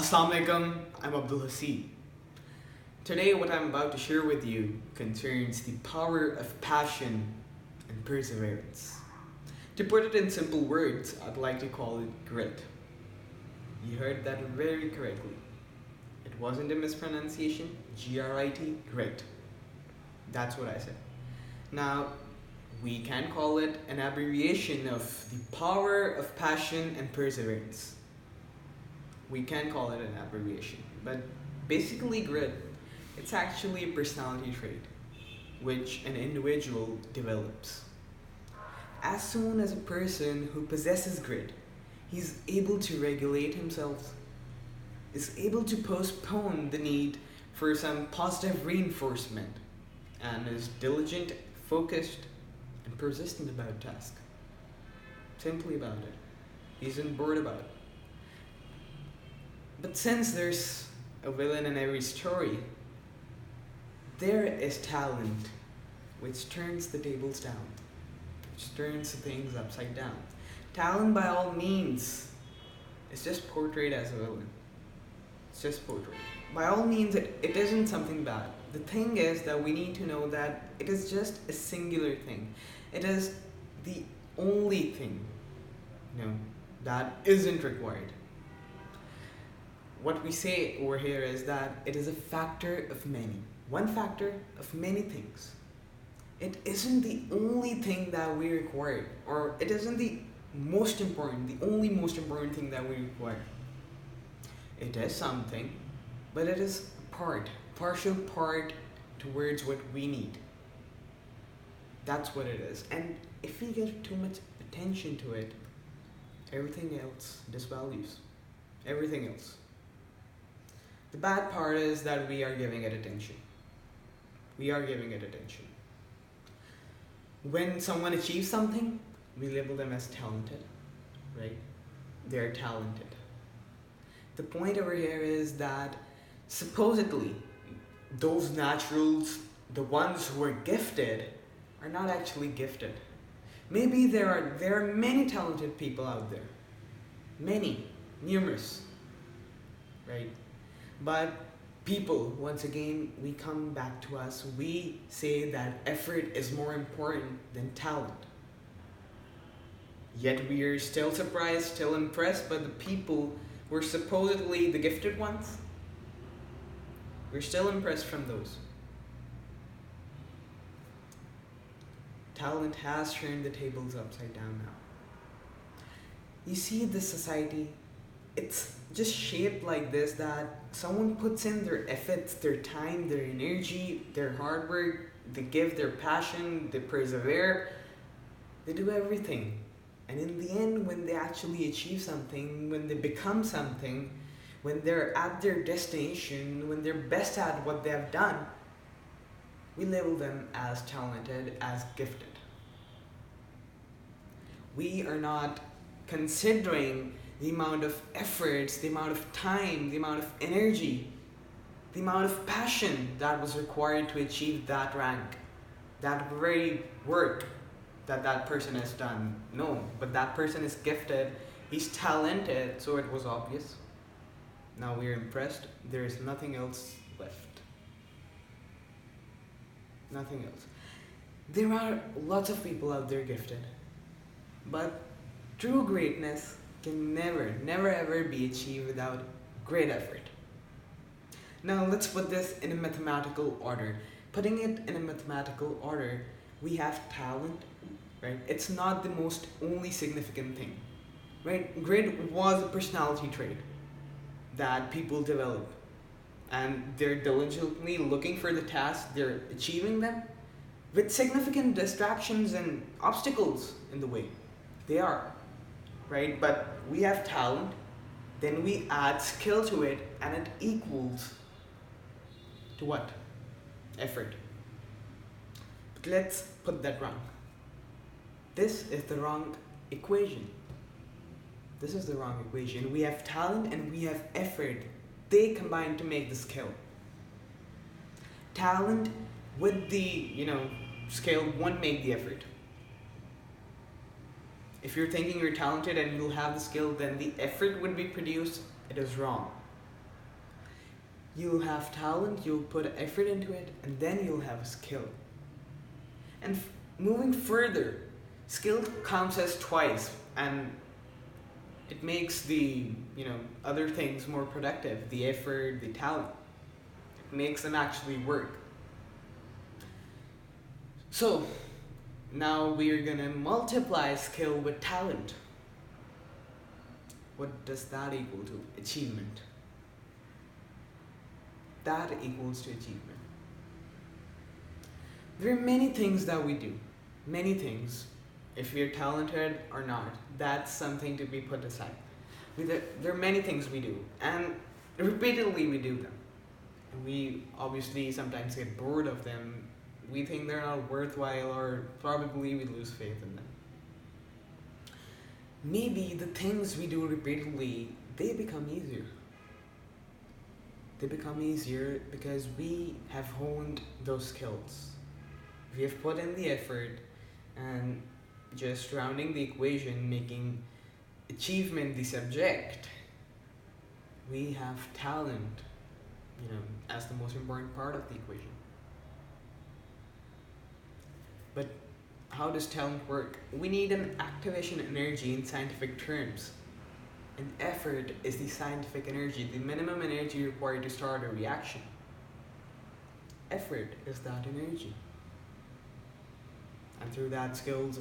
Assalamu alaikum, I'm Abdul Haseeb. Today what I'm about to share with you concerns the power of passion and perseverance. To put it in simple words, I'd like to call it grit. You heard that very correctly. It wasn't a mispronunciation, G-R-I-T, grit. That's what I said. Now, we can call it an abbreviation of the power of passion and perseverance. We can call it an abbreviation, but basically grit, it's actually a personality trait which an individual develops. As soon as a person who possesses grit, he's able to regulate himself, is able to postpone the need for some positive reinforcement, and is diligent, focused, and persistent about a task. Simply about it. He isn't bored about it. But since there's a villain in every story, there is talent which turns the tables down, which turns things upside down. Talent, by all means, is just portrayed as a villain. It's just portrayed. By all means, it isn't something bad. The thing is that we need to know that it is just a singular thing. It is the only thing, that isn't required. What we say over here is that it is a factor of many. One factor of many things. It isn't the only thing that we require, or it isn't the only most important thing that we require. It is something, but it is partial part towards what we need. That's what it is. And if we give too much attention to it, everything else disvalues. Everything else. The bad part is that we are giving it attention. We are giving it attention. When someone achieves something, we label them as talented, right? They're talented. The point over here is that supposedly those naturals, the ones who are gifted, are not actually gifted. Maybe there are many talented people out there. Many, numerous, right? But people, once again, we come back to us, we say that effort is more important than talent. Yet we are still surprised, still impressed by the people who are supposedly the gifted ones. We're still impressed from those. Talent has turned the tables upside down now. You see, this society, it's just shaped like this, that someone puts in their efforts, their time, their energy, their hard work, they give their passion, they persevere, they do everything. And in the end, when they actually achieve something, when they become something, when they're at their destination, when they're best at what they have done, we label them as talented, as gifted. We are not considering the amount of efforts, the amount of time, the amount of energy, the amount of passion that was required to achieve that rank, that very work that person has done. No, but that person is gifted, he's talented, so it was obvious. Now we're impressed, there is nothing else left. Nothing else. There are lots of people out there gifted, but true greatness can never ever be achieved without great effort. Now let's put this in a mathematical order. Putting it in a mathematical order, we have talent, right? It's not the most only significant thing, right? Grit was a personality trait that people develop, and they're diligently looking for the task, they're achieving them with significant distractions and obstacles in the way. They are. Right? But we have talent, then we add skill to it, and it equals to what? Effort. But let's put that wrong. This is the wrong equation. This is the wrong equation. We have talent and we have effort. They combine to make the skill. Talent with the, skill won't make the effort. If you're thinking you're talented and you'll have the skill, then the effort would be produced. It is wrong. You'll have talent, you'll put effort into it, and then you'll have a skill. And moving further, skill counts as twice, and it makes the other things more productive. The effort, the talent, it makes them actually work. So now we are gonna multiply skill with talent. What does that equal to? Achievement. That equals to achievement. There are many things that we do. Many things. If we're talented or not, that's something to be put aside. There are many things we do, and repeatedly we do them. And we obviously sometimes get bored of them. We think they're not worthwhile, or probably we lose faith in them. Maybe the things we do repeatedly, they become easier. They become easier because we have honed those skills. We have put in the effort, and just rounding the equation, making achievement the subject, we have talent, as the most important part of the equation. But how does talent work? We need an activation energy in scientific terms. And effort is the scientific energy, the minimum energy required to start a reaction. Effort is that energy. And through that skills,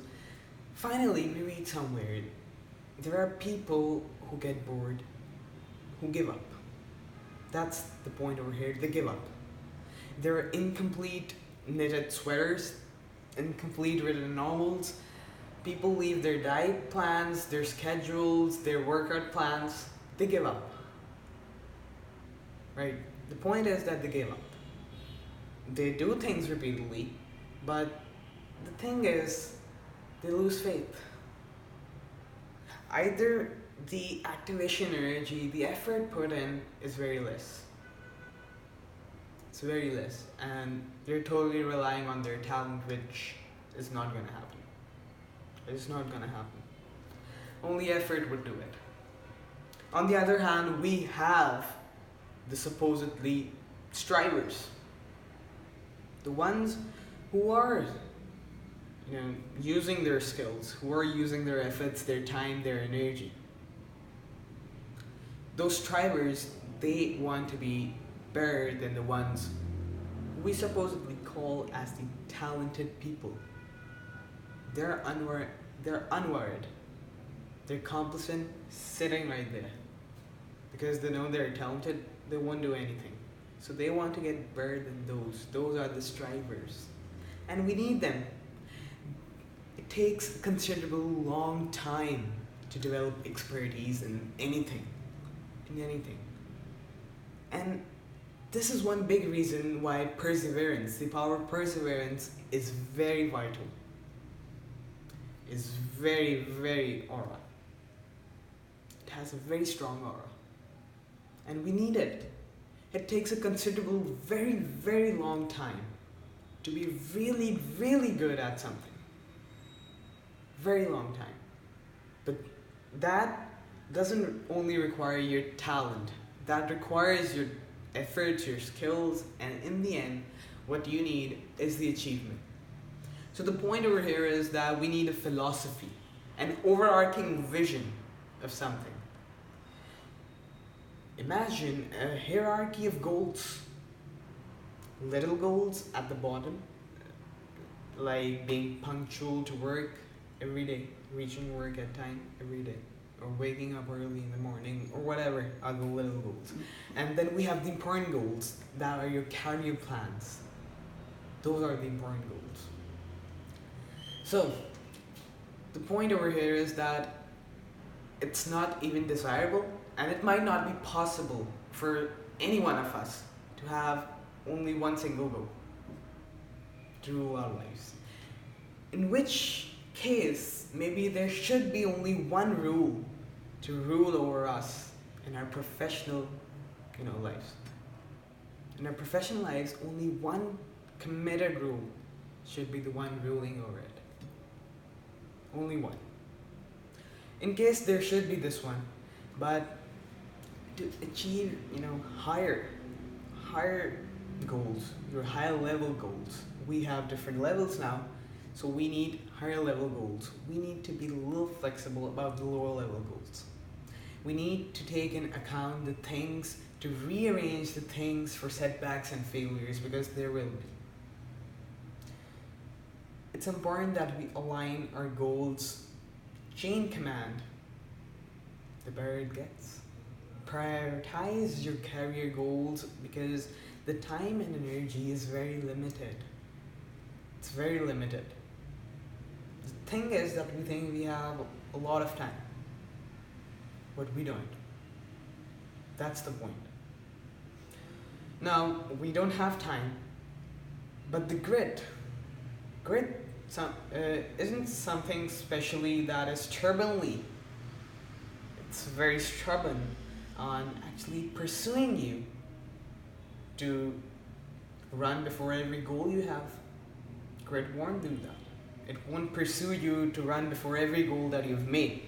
finally we read somewhere, there are people who get bored, who give up. That's the point over here, they give up. There are incomplete knitted sweaters, incomplete written novels. People leave their diet plans, their schedules, their workout plans. They give up. Right? The point is that they give up. They do things repeatedly, but the thing is, they lose faith. Either the activation energy, the effort put in is very less. It's very less. And they're totally relying on their talent, which is not going to happen. It's not going to happen. Only effort would do it. On the other hand, we have the supposedly strivers. The ones who are using their skills, who are using their efforts, their time, their energy. Those strivers, they want to be better than the ones we supposedly call as the talented people. They're unworried. They're complacent, sitting right there. Because they know they're talented, they won't do anything. So they want to get better than those. Those are the strivers. And we need them. It takes a considerable long time to develop expertise in anything. And this is one big reason why perseverance, the power of perseverance, is very vital. Is very, very aura. It has a very strong aura. And we need it. It takes a considerable, very, very long time to be really, really good at something. Very long time. But that doesn't only require your talent. That requires your efforts, your skills, and in the end, what you need is the achievement. So the point over here is that we need a philosophy, an overarching vision of something. Imagine a hierarchy of goals. Little goals at the bottom, like being punctual to work every day, reaching work at time every day, or waking up early in the morning, or whatever are the little goals. And then we have the important goals that are your career plans. Those are the important goals. So, the point over here is that it's not even desirable, and it might not be possible for any one of us to have only one single goal to rule our lives. In which case, maybe there should be only one rule to rule over us in our professional, lives. In our professional lives, only one committed rule should be the one ruling over it. Only one. In case there should be this one, but to achieve, higher higher goals, your higher level goals. We have different levels now, so we need higher level goals. We need to be a little flexible about the lower level goals. We need to take in account the things, to rearrange the things for setbacks and failures, because there will be. It's important that we align our goals chain command, the better it gets. Prioritize your career goals because the time and energy is very limited. It's very limited. The thing is that we think we have a lot of time, but we don't. That's the point. Now, we don't have time, but the grit isn't something specially that is stubbornly. It's very stubborn on actually pursuing you to run before every goal you have. Grit won't do that. It won't pursue you to run before every goal that you've made.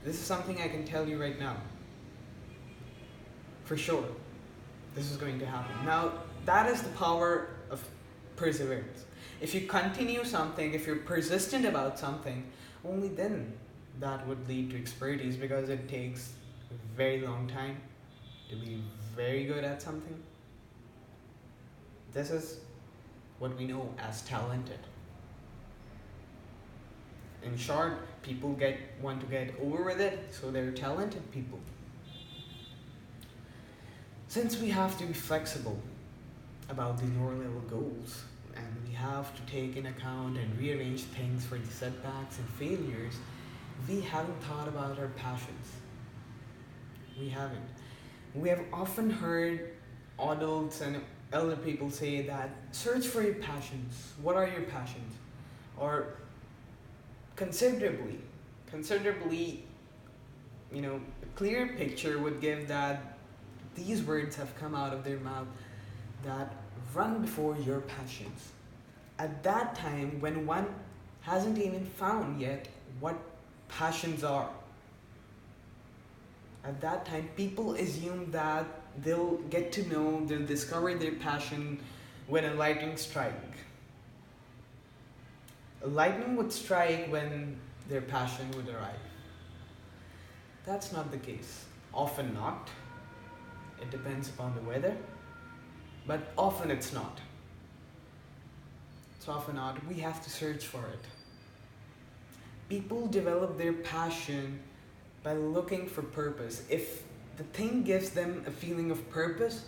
This is something I can tell you right now. For sure, this is going to happen. Now, that is the power of perseverance. If you continue something, if you're persistent about something, only then that would lead to expertise, because it takes a very long time to be very good at something. This is what we know as talented. In short, people want to get over with it, so they're talented people. Since we have to be flexible about the lower level goals, and we have to take in account and rearrange things for the setbacks and failures, we haven't thought about our passions. We haven't. We have often heard adults and elder people say that search for your passions. What are your passions? Or considerably, a clear picture would give that these words have come out of their mouth, that run before your passions. At that time, when one hasn't even found yet what passions are, at that time, people assume that they'll discover their passion when a lightning strike. A lightning would strike when their passion would arrive. That's not the case. Often not. It depends upon the weather. But often it's not. It's often not. We have to search for it. People develop their passion by looking for purpose. If the thing gives them a feeling of purpose,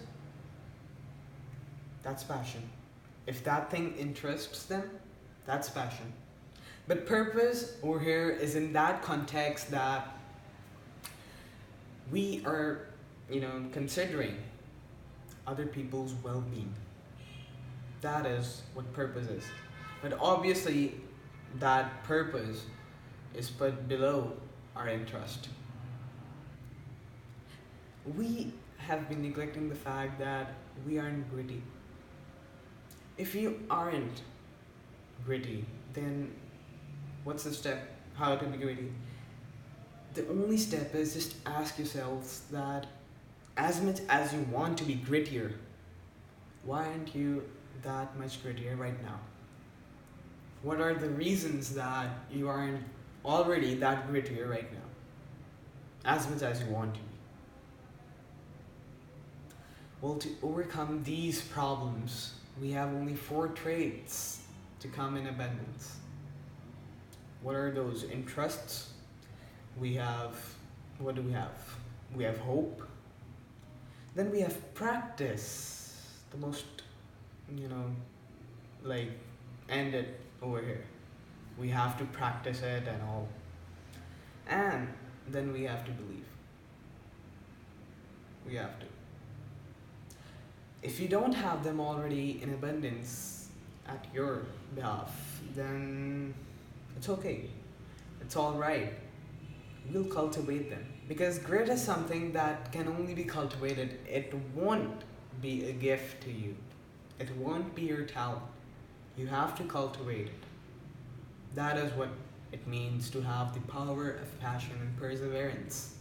that's passion. If that thing interests them, that's passion. But purpose over here is in that context that we are, considering other people's well-being. That is what purpose is. But obviously, that purpose is put below our interest. We have been neglecting the fact that we aren't gritty. If you aren't gritty, then what's the step? How to be gritty? The only step is just ask yourselves that as much as you want to be grittier, why aren't you that much grittier right now? What are the reasons that you aren't already that grittier right now? As much as you want to be. Well, to overcome these problems, we have only 4 traits to come in abundance. What are those? Interests. What do we have? We have hope. Then we have practice. The most, end it over here. We have to practice it and all. And then we have to believe. We have to. If you don't have them already in abundance at your behalf, then it's okay. It's alright. We'll cultivate them. Because grit is something that can only be cultivated. It won't be a gift to you. It won't be your talent. You have to cultivate it. That is what it means to have the power of passion and perseverance.